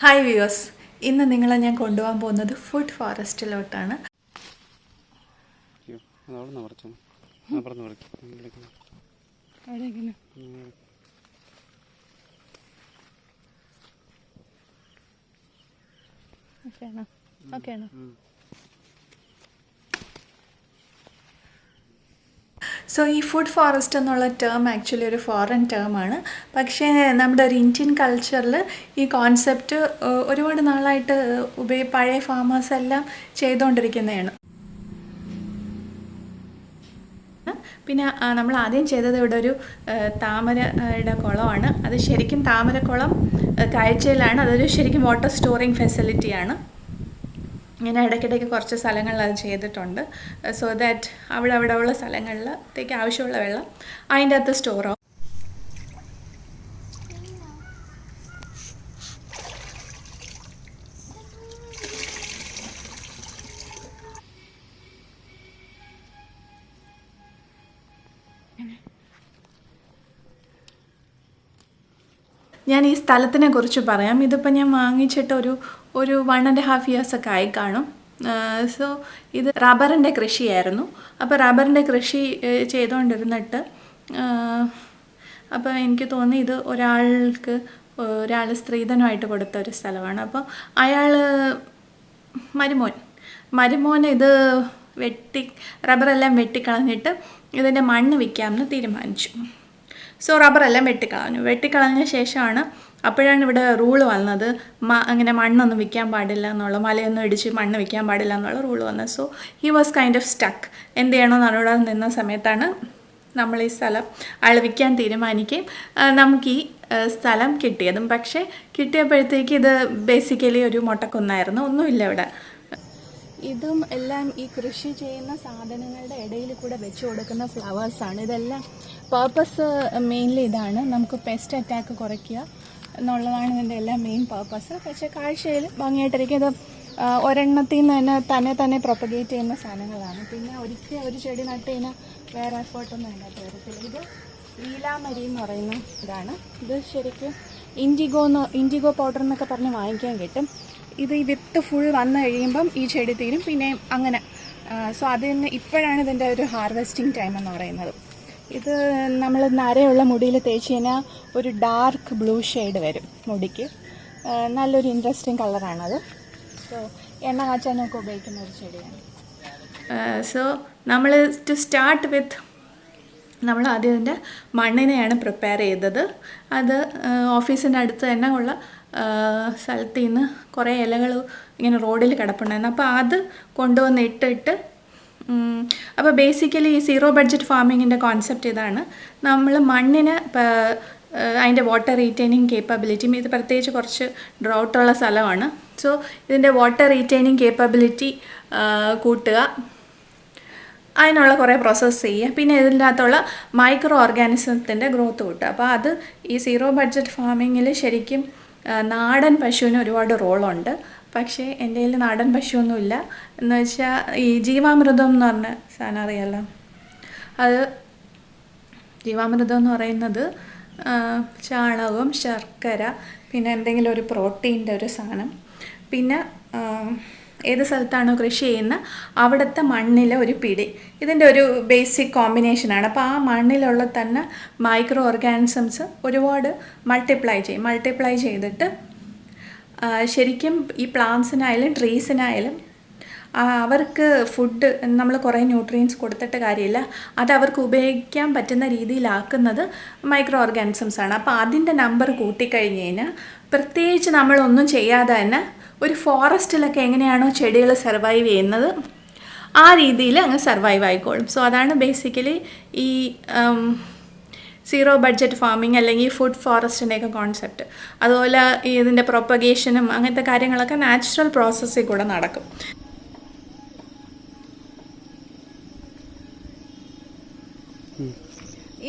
Hi viewers, ഇന്ന് നിങ്ങളെ ഞാൻ കൊണ്ടുപോകാൻ പോകുന്നത് ഫുഡ് ഫോറസ്റ്റിലോട്ടാണ്. സോ ഈ ഫുഡ് ഫോറസ്റ്റ് എന്നുള്ള ടേം ആക്ച്വലി ഒരു ഫോറിൻ ടേമാണ്. പക്ഷേ നമ്മുടെ ഒരു ഇന്ത്യൻ കൾച്ചറിൽ ഈ കോൺസെപ്റ്റ് ഒരുപാട് നാളായിട്ട് പഴയ ഫാമേഴ്സ് എല്ലാം ചെയ്തുകൊണ്ടിരിക്കുന്നതാണ്. പിന്നെ നമ്മൾ ആദ്യം ചെയ്തത് ഇവിടെ ഒരു താമരയുടെ കുളമാണ്. അത് ശരിക്കും താമരക്കുളം കാഴ്ചയിലാണ്. അതൊരു ശരിക്കും വാട്ടർ സ്റ്റോറിങ് ഫെസിലിറ്റിയാണ്. ഇങ്ങനെ ഇടയ്ക്കിടയ്ക്ക് കുറച്ച് സ്ഥലങ്ങളിൽ അത് ചെയ്തിട്ടുണ്ട്. സോ ദാറ്റ് അവിടെ ഉള്ള സ്ഥലങ്ങളിലേക്ക് ആവശ്യമുള്ള വെള്ളം അതിൻ്റെ അകത്ത് സ്റ്റോർ ആവും. ഞാൻ ഈ സ്ഥലത്തിനെ കുറിച്ച് പറയാം. ഇതിപ്പോൾ ഞാൻ വാങ്ങിച്ചിട്ട് ഒരു 1.5 years ഒക്കെ ആയി കാണും. സോ ഇത് റബ്ബറിൻ്റെ കൃഷിയായിരുന്നു. അപ്പോൾ റബ്ബറിൻ്റെ കൃഷി ചെയ്തുകൊണ്ടിരുന്നിട്ട് അപ്പോൾ എനിക്ക് തോന്നി ഇത് ഒരാൾ സ്ത്രീധനമായിട്ട് കൊടുത്ത ഒരു സ്ഥലമാണ്. അപ്പോൾ അയാൾ മരുമോൻ ഇത് റബ്ബറെല്ലാം വെട്ടിക്കളഞ്ഞിട്ട് ഇതിൻ്റെ മണ്ണ് വിൽക്കാമെന്ന് തീരുമാനിച്ചു. സോ റബ്ബറെല്ലാം വെട്ടിക്കളഞ്ഞ ശേഷമാണ് അപ്പോഴാണ് ഇവിടെ റൂള് വന്നത്. അങ്ങനെ മണ്ണൊന്നും വിൽക്കാൻ പാടില്ല എന്നുള്ള, മലയൊന്നും ഇടിച്ച് മണ്ണ് വിൽക്കാൻ പാടില്ല എന്നുള്ള റൂള് വന്നത്. So he was kind of stuck. എന്ത് ചെയ്യണമെന്ന് അവിടെ നിന്ന സമയത്താണ് നമ്മൾ ഈ സ്ഥലം ആൾ വിൽക്കാൻ തീരുമാനിക്കുകയും നമുക്ക് ഈ സ്ഥലം കിട്ടിയതും. പക്ഷേ കിട്ടിയപ്പോഴത്തേക്ക് ഇത് ബേസിക്കലി ഒരു മൊട്ടക്കുന്നായിരുന്നു, ഒന്നുമില്ല ഇവിടെ. ഇതും എല്ലാം ഈ കൃഷി ചെയ്യുന്ന സാധനങ്ങളുടെ ഇടയിൽ കൂടെ വെച്ച് കൊടുക്കുന്ന ഫ്ലവേഴ്സാണ്. ഇതെല്ലാം പർപ്പസ് മെയിൻലി ഇതാണ്, നമുക്ക് പെസ്റ്റ് അറ്റാക്ക് കുറയ്ക്കുക എന്നുള്ളതാണ് ഇതിൻ്റെ എല്ലാം മെയിൻ പർപ്പസ്. പക്ഷേ കാഴ്ചയിൽ ഭംഗിയായിട്ടിരിക്കും. ഇത് ഒരെണ്ണത്തിൽ നിന്ന് തന്നെ പ്രൊപ്പഗേറ്റ് ചെയ്യുന്ന സാധനങ്ങളാണ്. പിന്നെ ഒരിക്കൽ ഒരു ചെടി നട്ട് കഴിഞ്ഞാൽ വേറെ എഫേർട്ടൊന്നും അതിനകത്ത് വരത്തില്ല. ഇത് ലീലാമരി എന്ന് പറയുന്ന ഇതാണ്. ഇത് ശരിക്കും ഇൻഡിഗോ പൗഡർ എന്നൊക്കെ പറഞ്ഞ് വാങ്ങിക്കാൻ കിട്ടും. ഇത് ഈ വിത്ത് ഫുൾ വന്നു കഴിയുമ്പം ഈ ചെടി തീരും, പിന്നെ അങ്ങനെ. സോ അതിന് ഇപ്പോഴാണ് ഇതിൻ്റെ ഒരു ഹാർവെസ്റ്റിംഗ് ടൈം എന്ന് പറയുന്നത്. ഇത് നമ്മൾ നരയുള്ള മുടിയിൽ തേച്ച് കഴിഞ്ഞാൽ ഒരു ഡാർക്ക് ബ്ലൂ ഷെയ്ഡ് വരും മുടിക്ക്. നല്ലൊരു ഇൻട്രസ്റ്റിംഗ് കളറാണത്. സോ എണ്ണ കാച്ചാനൊക്കെ ഉപയോഗിക്കുന്ന ഒരു ചെടിയാണ്. സോ നമ്മൾ ടു സ്റ്റാർട്ട് വിത്ത് നമ്മൾ ആദ്യം അതിൻ്റെ മണ്ണിനെയാണ് പ്രിപ്പയർ ചെയ്തത്. അത് ഓഫീസിൻ്റെ അടുത്ത് തന്നെ ഉള്ള സ്ഥലത്ത് നിന്ന് കുറേ ഇലകൾ ഇങ്ങനെ റോഡിൽ കിടപ്പുണ്ടായിരുന്നു. അപ്പോൾ അത് കൊണ്ടുവന്ന് ഇട്ടിട്ട് അപ്പോൾ ബേസിക്കലി ഈ സീറോ ബഡ്ജറ്റ് ഫാമിങ്ങിൻ്റെ കോൺസെപ്റ്റ് ഇതാണ്. നമ്മൾ മണ്ണിന് അതിൻ്റെ വാട്ടർ റീറ്റെയിനിങ് കേപ്പബിലിറ്റി, ഇത് പ്രത്യേകിച്ച് കുറച്ച് ഡ്രൗട്ടുള്ള സ്ഥലമാണ്. സോ ഇതിൻ്റെ വാട്ടർ റീറ്റെയിനിങ് കേപ്പബിലിറ്റി കൂട്ടുക, അതിനുള്ള കുറേ പ്രോസസ്സ് ചെയ്യുക. പിന്നെ ഇതിൻ്റെ അകത്തുള്ള മൈക്രോ ഓർഗാനിസത്തിൻ്റെ ഗ്രോത്ത് കൂട്ടുക. അപ്പോൾ അത് ഈ സീറോ ബഡ്ജറ്റ് ഫാമിങ്ങിൽ ശരിക്കും നാടൻ പശുവിന് ഒരുപാട് റോളുണ്ട്. പക്ഷേ എൻ്റെ കയ്യിൽ നാടൻ പശുവൊന്നുമില്ല. എന്ന് വെച്ചാൽ ഈ ജീവാമൃതം എന്ന് പറഞ്ഞ സാധനം അറിയാമല്ലോ, അത് ജീവാമൃതം എന്ന് പറയുന്നത് ചാണകവും ശർക്കര പിന്നെ എന്തെങ്കിലും ഒരു പ്രോട്ടീൻ്റെ ഒരു സാധനം, പിന്നെ ഏത് സ്ഥലത്താണോ കൃഷി ചെയ്യുന്ന അവിടുത്തെ മണ്ണിലെ ഒരു പിടി, ഇതിൻ്റെ ഒരു ബേസിക് കോമ്പിനേഷനാണ്. അപ്പോൾ ആ മണ്ണിലുള്ള തന്നെ മൈക്രോ ഓർഗാനിസംസ് ഒരുപാട് മൾട്ടിപ്ലൈ ചെയ്തിട്ട് ശരിക്കും ഈ പ്ലാന്റ്സിനായാലും ട്രീസിനായാലും അവർക്ക് ഫുഡ് നമ്മൾ കുറേ ന്യൂട്രിയൻസ് കൊടുത്തിട്ട് കാര്യമില്ല, അത് അവർക്ക് ഉപയോഗിക്കാൻ പറ്റുന്ന രീതിയിലാക്കുന്നത് മൈക്രോ ഓർഗാനിസംസാണ്. അപ്പോൾ അതിൻ്റെ നമ്പർ കൂട്ടിക്കഴിഞ്ഞ് കഴിഞ്ഞാൽ പ്രത്യേകിച്ച് നമ്മളൊന്നും ചെയ്യാതെ തന്നെ ഒരു ഫോറസ്റ്റിലൊക്കെ എങ്ങനെയാണോ ചെടികൾ സർവൈവ് ചെയ്യുന്നത് ആ രീതിയിൽ അങ്ങ് സർവൈവ് ആയിക്കോളും. സോ അതാണ് ബേസിക്കലി ഈ സീറോ ബഡ്ജറ്റ് ഫാമിംഗ് അല്ലെങ്കിൽ ഫുഡ് ഫോറസ്റ്റിൻ്റെയൊക്കെ കോൺസെപ്റ്റ്. അതുപോലെ ഇതിൻ്റെ പ്രൊപ്പഗേഷനും അങ്ങനത്തെ കാര്യങ്ങളൊക്കെ നാച്ചുറൽ പ്രോസസ്സിൽ കൂടെ നടക്കും.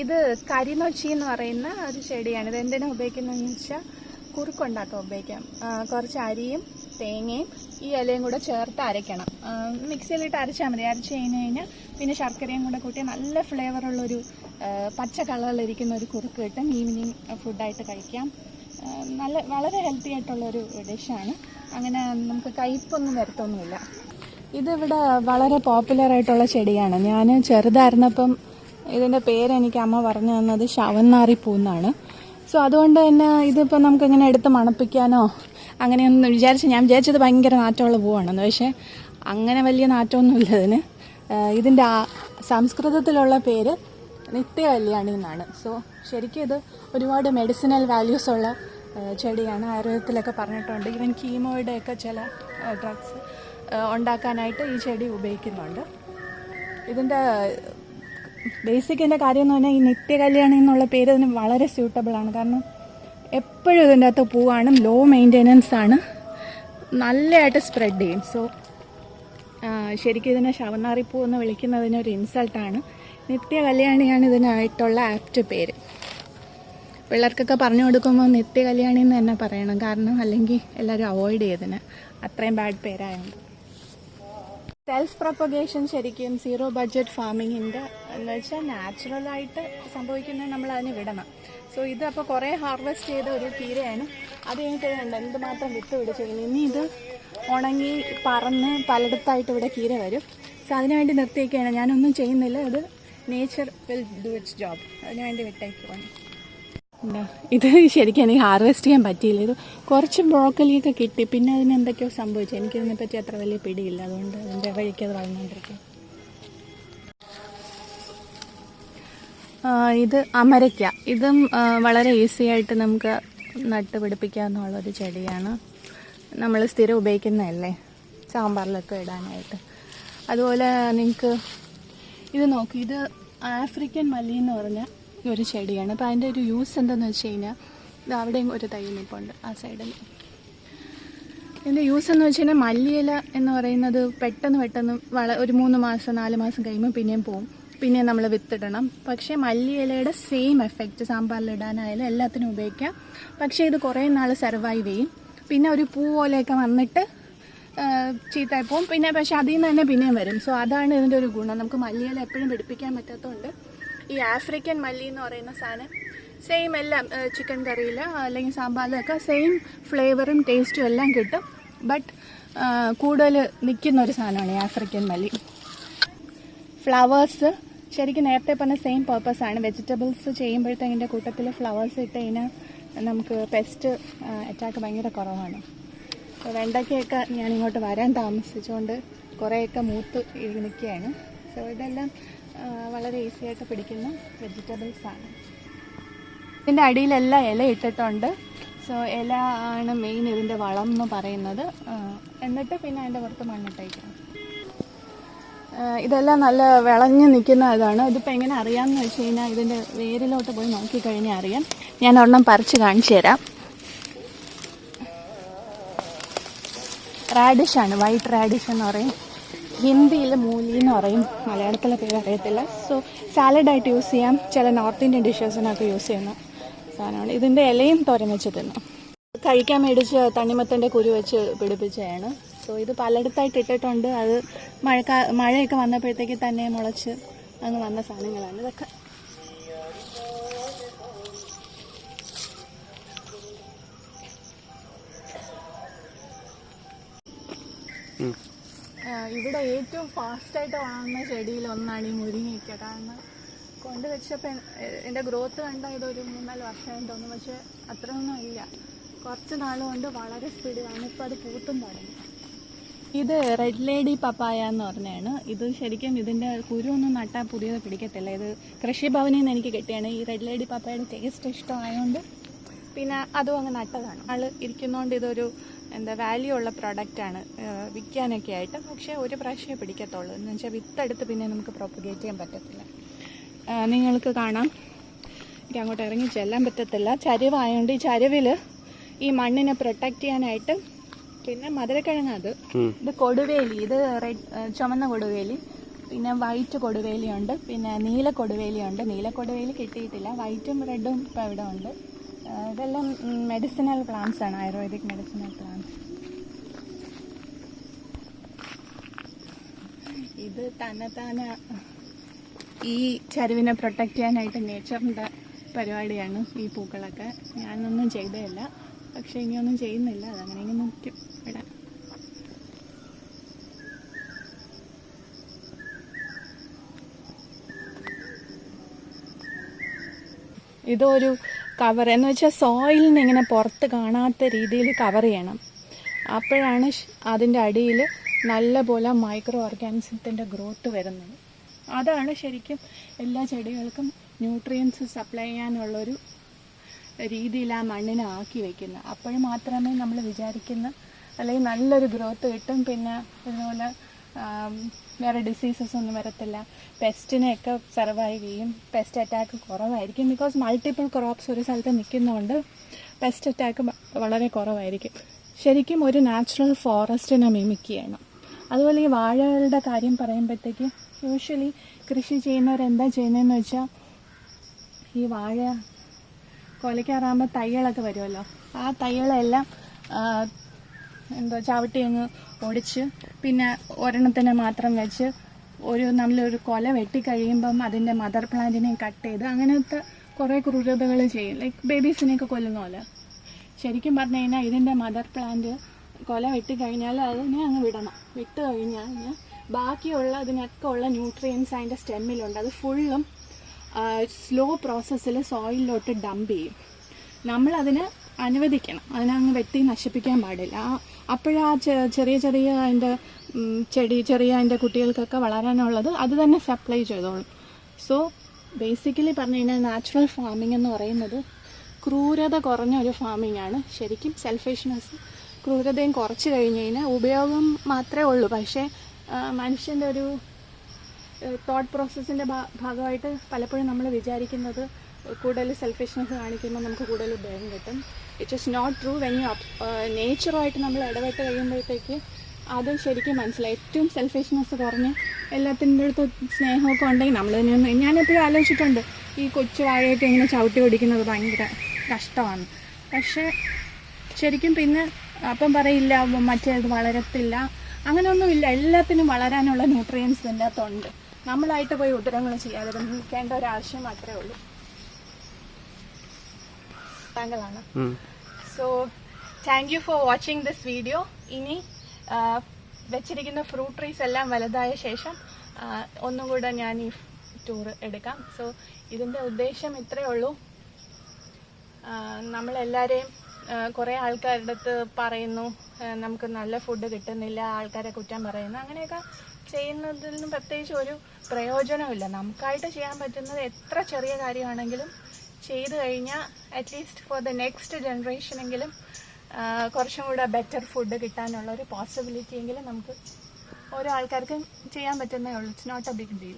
ഇത് കരിനൊച്ചി എന്ന് പറയുന്ന ഒരു ചെടിയാണ്. ഇത് എന്തിനാണ് ഉപയോഗിക്കുന്നതെന്ന് വെച്ചാൽ കുറുക്കുണ്ടാക്കാൻ ഉപയോഗിക്കാം. കുറച്ച് അരിയും തേങ്ങയും ഈ ഇലയും കൂടെ ചേർത്ത് അരയ്ക്കണം. മിക്സിയിലിട്ട് അരച്ചാൽ മതി. അരച്ച് കഴിഞ്ഞാൽ പിന്നെ ശർക്കരയും കൂടെ കൂട്ടി നല്ല ഫ്ലേവറുള്ളൊരു പച്ച കളറിലിരിക്കുന്ന ഒരു കുറുക്ക് കിട്ടും. ഈവനിങ് ഫുഡായിട്ട് കഴിക്കാം. വളരെ ഹെൽത്തി ആയിട്ടുള്ളൊരു ഡിഷാണ്. അങ്ങനെ നമുക്ക് കയ്പൊന്നും വരത്തൊന്നുമില്ല. ഇതിവിടെ വളരെ പോപ്പുലറായിട്ടുള്ള ചെടിയാണ്. ഞാൻ ചെറുതായിരുന്നപ്പം ഇതിൻ്റെ പേരെനിക്ക് അമ്മ പറഞ്ഞു തന്നത് ശവന്നാറിപ്പൂ എന്നാണ്. സോ അതുകൊണ്ട് തന്നെ ഇതിപ്പോൾ നമുക്കിങ്ങനെ എടുത്ത് മണപ്പിക്കാനോ അങ്ങനെയൊന്നും ഞാൻ വിചാരിച്ചത് ഭയങ്കര നാറ്റമുള്ള പൂവാണെന്ന്. പക്ഷേ അങ്ങനെ വലിയ നാറ്റമൊന്നുമില്ല ഇതിന്. ഇതിൻ്റെ സംസ്കൃതത്തിലുള്ള പേര് നിത്യകല്യാണി എന്നാണ്. സോ ശരിക്കും ഇത് ഒരുപാട് മെഡിസിനൽ വാല്യൂസ് ഉള്ള ചെടിയാണ്. ആയുർവേദത്തിലൊക്കെ പറഞ്ഞിട്ടുണ്ട്. ഈവൻ കീമോയുടെയൊക്കെ ചില ഡ്രഗ്സ് ഉണ്ടാക്കാനായിട്ട് ഈ ചെടി ഉപയോഗിക്കുന്നുണ്ട്. ഇതിൻ്റെ ബേസിക്കിൻ്റെ കാര്യം എന്ന് പറഞ്ഞാൽ ഈ നിത്യകല്യാണി എന്നുള്ള പേര് ഇതിന് വളരെ സ്യൂട്ടബിളാണ്. കാരണം എപ്പോഴും ഇതിൻ്റെ അകത്ത് പൂവാണ്, ലോ മെയിൻ്റെനൻസ് ആണ്, നല്ലതായിട്ട് സ്പ്രെഡ് ചെയ്യും. സോ ശരിക്കും ഇതിനെ ശവന്നാറിപ്പൂ എന്ന് വിളിക്കുന്നതിനൊരു ഇൻസൾട്ടാണ്. നിത്യകല്യാണിയാണ് ഇതിനായിട്ടുള്ള ആപ്റ്റ് പേര്. പിള്ളേർക്കൊക്കെ പറഞ്ഞു കൊടുക്കുമ്പോൾ നിത്യകല്യാണി എന്ന് തന്നെ പറയണം. കാരണം അല്ലെങ്കിൽ എല്ലാവരും അവോയ്ഡ് ചെയ്തതിന് അത്രയും ബാഡ് പേരായുണ്ട്. സെൽഫ് പ്രൊപ്പഗേഷൻ ശരിക്കും സീറോ ബഡ്ജറ്റ് ഫാമിങ്ങിൻ്റെ എന്ന് വെച്ചാൽ നാച്ചുറലായിട്ട് സംഭവിക്കുന്നത് നമ്മൾ അതിന് വിടണം. സോ ഇത് അപ്പോൾ കുറേ ഹാർവെസ്റ്റ് ചെയ്ത ഒരു കീരയാണ്. അത് കഴിഞ്ഞിട്ട് എന്തുമാത്രം വിത്ത് പിടിച്ചിരുന്നു. ഇനി ഇത് ഉണങ്ങി പറന്ന് പലയിടത്തായിട്ട് ഇവിടെ കീര വരും. സോ അതിനുവേണ്ടി നിർത്തിയൊക്കെയാണ്, ഞാനൊന്നും ചെയ്യുന്നില്ല. ഇത് nature will do it's job. അതിനുവേണ്ടി വിട്ടേക്കുവാണ്. ഇത് ശരിക്കും എനിക്ക് ഹാർവെസ്റ്റ് ചെയ്യാൻ പറ്റിയില്ല. ഇത് കുറച്ച് ബ്രോക്കലിയൊക്കെ കിട്ടി, പിന്നെ അതിന് എന്തൊക്കെയോ സംഭവിച്ചു. എനിക്കിതിനെപ്പറ്റി അത്ര വലിയ പിടിയില്ല. അതുകൊണ്ട് അതിൻ്റെ വഴിക്ക് അത് വളർന്നുകൊണ്ടിരിക്കും. ഇത് അമരയ്ക്ക. ഇതും വളരെ ഈസി ആയിട്ട് നമുക്ക് നട്ട് പിടിപ്പിക്കാമെന്നുള്ളൊരു ചെടിയാണ്. നമ്മൾ സ്ഥിരം ഉപയോഗിക്കുന്നതല്ലേ സാമ്പാറിലൊക്കെ ഇടാനായിട്ട്. അതുപോലെ നിങ്ങൾക്ക് ഇത് നോക്കി, ഇത് ആഫ്രിക്കൻ മല്ലി എന്ന് പറഞ്ഞ ഒരു ചെടിയാണ്. അപ്പോൾ അതിൻ്റെ ഒരു യൂസ് എന്താണെന്ന് വെച്ച് കഴിഞ്ഞാൽ, ഇത് അവിടെയും ഒരു തൈ നിൽപ്പുണ്ട് ആ സൈഡിൽ. ഇതിൻ്റെ യൂസ് എന്ന് വെച്ച് കഴിഞ്ഞാൽ മല്ലിയില എന്ന് പറയുന്നത് പെട്ടെന്ന് ഒരു 3 മാസം 4 മാസം കഴിയുമ്പോൾ പിന്നെയും പോവും. പിന്നെ നമ്മൾ വിത്തിടണം. പക്ഷേ മല്ലിയിലയുടെ സെയിം എഫക്റ്റ് സാമ്പാറിലിടാനായാലും എല്ലാത്തിനും ഉപയോഗിക്കാം. പക്ഷേ ഇത് കുറേ നാൾ സർവൈവ് ചെയ്യും. പിന്നെ ഒരു പൂ പോലെയൊക്കെ വന്നിട്ട് ചീത്തായി പോവും. പിന്നെ പക്ഷേ അതിൽ നിന്ന് തന്നെ പിന്നെയും വരും. സോ അതാണ് ഇതിൻ്റെ ഒരു ഗുണം. നമുക്ക് മല്ലിയില എപ്പോഴും പിടിപ്പിക്കാൻ പറ്റാത്തതുകൊണ്ട് ഈ ആഫ്രിക്കൻ മല്ലി എന്ന് പറയുന്ന സാധനം സെയിം എല്ലാം ചിക്കൻ കറിയിൽ അല്ലെങ്കിൽ സാമ്പാറിലൊക്കെ സെയിം ഫ്ലേവറും ടേസ്റ്റും എല്ലാം കിട്ടും. ബട്ട് കൂടുതൽ നിൽക്കുന്ന ഒരു സാധനമാണ് ഈ ആഫ്രിക്കൻ മല്ലി. ഫ്ലവേഴ്സ് ശരിക്കും നേരത്തെ പറഞ്ഞ സെയിം പർപ്പസാണ്. വെജിറ്റബിൾസ് ചെയ്യുമ്പോഴത്തേക്കിൻ്റെ കൂട്ടത്തിൽ ഫ്ലവേഴ്സ് ഇട്ട് കഴിഞ്ഞാൽ നമുക്ക് പെസ്റ്റ് അറ്റാക്ക് ഭയങ്കര കുറവാണ്. വെണ്ടയ്ക്കൊക്കെ ഞാനിങ്ങോട്ട് വരാൻ താമസിച്ചുകൊണ്ട് കുറേയൊക്കെ മൂത്ത് നിൽക്കുകയാണ്. സോ ഇതെല്ലാം വളരെ ഈസി ആയിട്ട് പിടിക്കുന്ന വെജിറ്റബിൾസാണ്. ഇതിൻ്റെ അടിയിലെല്ലാം ഇല ഇട്ടിട്ടുണ്ട്. സോ ഇല ആണ് മെയിൻ ഇതിൻ്റെ വളം എന്ന് പറയുന്നത്. എന്നിട്ട് പിന്നെ അതിൻ്റെ പുറത്ത് മണ്ണിട്ടേക്കണം. ഇതെല്ലാം നല്ല വിളഞ്ഞ് നിൽക്കുന്ന ഇതാണ്. ഇതിപ്പോൾ എങ്ങനെ അറിയാമെന്ന് വെച്ച് കഴിഞ്ഞാൽ ഇതിൻ്റെ വേരിലോട്ട് പോയി നോക്കിക്കഴിഞ്ഞാൽ അറിയാം. ഞാൻ ഒരെണ്ണം പറിച്ച് കാണിച്ചു തരാം. റാഡിഷാണ്, വൈറ്റ് റാഡിഷ് എന്ന് പറയും. ഹിന്ദിയിൽ മൂലി എന്ന് പറയും, മലയാളത്തിലെ പേര് അറിയത്തില്ല. സോ സാലഡായിട്ട് യൂസ് ചെയ്യാം. ചില നോർത്ത് ഇന്ത്യൻ ഡിഷസിനൊക്കെ യൂസ് ചെയ്യുന്ന സാധനമാണ്. ഇതിൻ്റെ ഇലയും തോരൻ വെച്ച് തിന്നും. കഴിക്കാൻ മേടിച്ച് തണ്ണിമത്തൻ്റെ കുരു വെച്ച് പിടിപ്പിച്ചതാണ്. സോ ഇത് പലയിടത്തായിട്ട് ഇട്ടിട്ടുണ്ട്. അത് മഴയൊക്കെ വന്നപ്പോഴത്തേക്ക് തന്നെ മുളച്ച് അങ്ങ് വന്ന സാധനങ്ങളാണ് ഇതൊക്കെ. ഇവിടെ ഏറ്റവും ഫാസ്റ്റായിട്ട് വളർന്ന ചെടിയിലൊന്നാണ് ഈ മുരിങ്ങയ്ക്ക. കാരണം കൊണ്ടുവച്ചപ്പോൾ എൻ്റെ ഗ്രോത്ത് കണ്ടാൽ ഇതൊരു 3-4 വർഷമായിട്ട് തോന്നും. പക്ഷേ അത്രയൊന്നും ഇല്ല, കുറച്ച് നാളുകൊണ്ട് വളരെ സ്പീഡിലാണ്. ഇപ്പോൾ അത് പൂത്തും തുടങ്ങി. ഇത് റെഡ് ലേഡി പപ്പായ എന്ന് പറഞ്ഞാണ്. ഇത് ശരിക്കും ഇതിൻ്റെ കുരുവൊന്നും നട്ടാൽ പുതിയത് പിടിക്കത്തില്ല. ഇത് കൃഷിഭവനിൽ നിന്ന് എനിക്ക് കിട്ടിയാണ്. ഈ റെഡ് ലേഡി പപ്പായയുടെ ടേസ്റ്റ് ഇഷ്ടമായതുകൊണ്ട് പിന്നെ അതും അങ്ങ് നട്ടതാണ്. ആൾ ഇരിക്കുന്നതുകൊണ്ട് ഇതൊരു വാല്യൂ ഉള്ള പ്രൊഡക്റ്റാണ് വിൽക്കാനൊക്കെ ആയിട്ട്. പക്ഷേ ഒരു പ്രാവശ്യമേ പിടിക്കത്തുള്ളൂ. എന്ന് വെച്ചാൽ വിത്തെടുത്ത് പിന്നെ നമുക്ക് പ്രൊപ്പഗേറ്റ് ചെയ്യാൻ പറ്റത്തില്ല. നിങ്ങൾക്ക് കാണാം, എനിക്ക് അങ്ങോട്ട് ഇറങ്ങി ചെല്ലാൻ പറ്റത്തില്ല, ചരിവായതുകൊണ്ട്. ഈ ചരിവിൽ ഈ മണ്ണിനെ പ്രൊട്ടക്റ്റ് ചെയ്യാനായിട്ട് പിന്നെ മധുരക്കിഴങ്ങ്, ഇത് കൊടുവേലി, ഇത് ചുമന്ന കൊടുവേലി, പിന്നെ വൈറ്റ് കൊടുവേലിയുണ്ട്, പിന്നെ നീല കൊടുവേലിയുണ്ട്. നീല കൊടുവേലി കിട്ടിയിട്ടില്ല, വൈറ്റും റെഡും ഇപ്പോൾ ഇവിടെ ഉണ്ട്. ഇതെല്ലാം മെഡിസിനൽ പ്ലാന്റ്സ് ആണ്, ആയുർവേദിക് മെഡിസിനൽ പ്ലാന്റ്സ്. ഇത് തന്നെ ഈ ചരിവിനെ പ്രൊട്ടക്റ്റ് ചെയ്യാനായിട്ട് നേച്ചറിൻ്റെ പരിപാടിയാണ് ഈ പൂക്കളൊക്കെ. ഞാനൊന്നും ചെയ്തതല്ല, പക്ഷേ ഇനിയൊന്നും ചെയ്യുന്നില്ല, അതങ്ങനെ ഇങ്ങനെ നിൽക്കും ഇവിടെ. ഇതൊരു കവർ എന്ന് വെച്ചാൽ സോയിലിന് ഇങ്ങനെ പുറത്ത് കാണാത്ത രീതിയിൽ കവർ ചെയ്യണം. അപ്പോഴാണ് അതിൻ്റെ അടിയിൽ നല്ലപോലെ മൈക്രോ ഓർഗാനിസത്തിൻ്റെ ഗ്രോത്ത് വരുന്നത്. അതാണ് ശരിക്കും എല്ലാ ചെടികൾക്കും ന്യൂട്രിയൻസ് സപ്ലൈ ചെയ്യാനുള്ളൊരു രീതിയിൽ ആ മണ്ണിനെ ആക്കി വയ്ക്കുന്നത്. അപ്പോൾ മാത്രമേ നമ്മൾ വിചാരിക്കുന്ന അല്ലെങ്കിൽ നല്ലൊരു ഗ്രോത്ത് കിട്ടും. പിന്നെ അതുപോലെ വേറെ ഡിസീസസ് ഒന്നും വരത്തില്ല. പെസ്റ്റിനെയൊക്കെ സർവൈവ് ചെയ്യും. പെസ്റ്റ് അറ്റാക്ക് കുറവായിരിക്കും. ബിക്കോസ് മൾട്ടിപ്പിൾ ക്രോപ്സ് ഒരു സ്ഥലത്ത് നിൽക്കുന്നതുകൊണ്ട് പെസ്റ്റ് അറ്റാക്ക് വളരെ കുറവായിരിക്കും. ശരിക്കും ഒരു നാച്ചുറൽ ഫോറസ്റ്റിനെ മിമിക് ചെയ്യണം. അതുപോലെ ഈ വാഴകളുടെ കാര്യം പറയുമ്പോഴത്തേക്ക് യൂഷ്വലി കൃഷി ചെയ്യുന്നവരെന്താ ചെയ്യുന്നതെന്ന് വെച്ചാൽ, ഈ വാഴ കൊലയ്ക്കാറാകുമ്പോൾ തൈകളൊക്കെ വരുമല്ലോ, ആ തൈകളെല്ലാം ചവിട്ടി അങ്ങ് ഒടിച്ച് പിന്നെ ഒരെണ്ണത്തിനെ മാത്രം വെച്ച് നമ്മളൊരു കൊല വെട്ടിക്കഴിയുമ്പം അതിൻ്റെ മദർ പ്ലാന്റിനെ കട്ട് ചെയ്ത് അങ്ങനത്തെ കുറേ ക്രൂരതകൾ ചെയ്യും. ലൈക്ക് ബേബീസിനെയൊക്കെ കൊല്ലുന്ന പോലെ. ശരിക്കും പറഞ്ഞു കഴിഞ്ഞാൽ ഇതിൻ്റെ മദർ പ്ലാന്റ് കൊല വെട്ടിക്കഴിഞ്ഞാൽ അതിനെ അങ്ങ് വിടണം. വിട്ട് കഴിഞ്ഞാൽ ബാക്കിയുള്ള അതിനൊക്കെ ഉള്ള ന്യൂട്രിയൻസ് അതിൻ്റെ സ്റ്റെമ്മിലുണ്ട്. അത് ഫുള്ളും സ്ലോ പ്രോസസ്സിൽ സോയിലിലോട്ട് ഡംപ് ചെയ്യും. നമ്മളതിനെ അനുവദിക്കണം, അതിനങ്ങ് വെട്ടി നശിപ്പിക്കാൻ പാടില്ല. അപ്പോഴാ ചെറിയ ചെറിയ അതിൻ്റെ അതിൻ്റെ കുട്ടികൾക്കൊക്കെ വളരാനുള്ളത് അത് തന്നെ സപ്ലൈ ചെയ്തോളും. സോ ബേസിക്കലി പറഞ്ഞു കഴിഞ്ഞാൽ നാച്ചുറൽ ഫാമിംഗ് എന്ന് പറയുന്നത് ക്രൂരത കുറഞ്ഞ ഒരു ഫാമിംഗ് ആണ്. ശരിക്കും സെൽഫിഷ്നെസ് ക്രൂരതയും കുറച്ച് കഴിഞ്ഞ് കഴിഞ്ഞാൽ ഉപയോഗം മാത്രമേ ഉള്ളൂ. പക്ഷേ മനുഷ്യൻ്റെ ഒരു തോട്ട് പ്രോസസ്സിൻ്റെ ഭാഗമായിട്ട് പലപ്പോഴും നമ്മൾ വിചാരിക്കുന്നത് കൂടുതൽ സെൽഫിഷ്നെസ് കാണിക്കുമ്പോൾ നമുക്ക് കൂടുതൽ ഉപയോഗം കിട്ടും. It is not true. When you നേച്ചറുമായിട്ട് നമ്മൾ ഇടപെട്ട് കഴിയുമ്പോഴത്തേക്ക് അത് ശരിക്കും മനസ്സിലായി. ഏറ്റവും സെൽഫിഷ്നെസ് കുറഞ്ഞ് എല്ലാത്തിൻ്റെ അടുത്ത് സ്നേഹമൊക്കെ ഉണ്ടെങ്കിൽ നമ്മൾ തന്നെ. ഞാനെപ്പോഴും ആലോചിച്ചിട്ടുണ്ട് ഈ കൊച്ചു വാഴയൊക്കെ ഇങ്ങനെ ചവിട്ടി ഓടിക്കുന്നത് ഭയങ്കര കഷ്ടമാണ്. പക്ഷേ ശരിക്കും പിന്നെ അപ്പം പറയില്ല മറ്റേത് വളരത്തില്ല, അങ്ങനെയൊന്നുമില്ല. എല്ലാത്തിനും വളരാനുള്ള ന്യൂട്രിയൻസ് ഇതിൻ്റെ അകത്തുണ്ട്. നമ്മളായിട്ട് പോയി ഉത്തരങ്ങൾ ചെയ്യാതെ നിൽക്കേണ്ട ഒരാവശ്യം മാത്രമേ ഉള്ളൂ. താങ്കളാണ്. So thank you for watching this video. ഇനി വെച്ചിരിക്കുന്ന ഫ്രൂട്ട് ട്രീസ് എല്ലാം വലുതായ ശേഷം ഒന്നും കൂടെ ഞാൻ ഈ ടൂർ എടുക്കാം. സോ ഇതിൻ്റെ ഉദ്ദേശം ഇത്രയേ ഉള്ളൂ. നമ്മളെല്ലാവരെയും കുറേ ആൾക്കാരുടെ അടുത്ത് പറയുന്നു നമുക്ക് നല്ല ഫുഡ് കിട്ടുന്നില്ല, ആൾക്കാരെ കുറ്റം പറയുന്നു. അങ്ങനെയൊക്കെ ചെയ്യുന്നതിന് പ്രത്യേകിച്ച് ഒരു പ്രയോജനമില്ല. നമുക്കായിട്ട് ചെയ്യാൻ പറ്റുന്നത് എത്ര ചെറിയ കാര്യമാണെങ്കിലും ചെയ്തു കഴിഞ്ഞാൽ അറ്റ്ലീസ്റ്റ് ഫോർ ദ നെക്സ്റ്റ് ജനറേഷനെങ്കിലും കുറച്ചും കൂടെ ബെറ്റർ ഫുഡ് കിട്ടാനുള്ള ഒരു പോസിബിലിറ്റി എങ്കിലും നമുക്ക് ഓരോ ആൾക്കാർക്കും ചെയ്യാൻ പറ്റുന്നേ ഉള്ളൂ. It's not a big deal.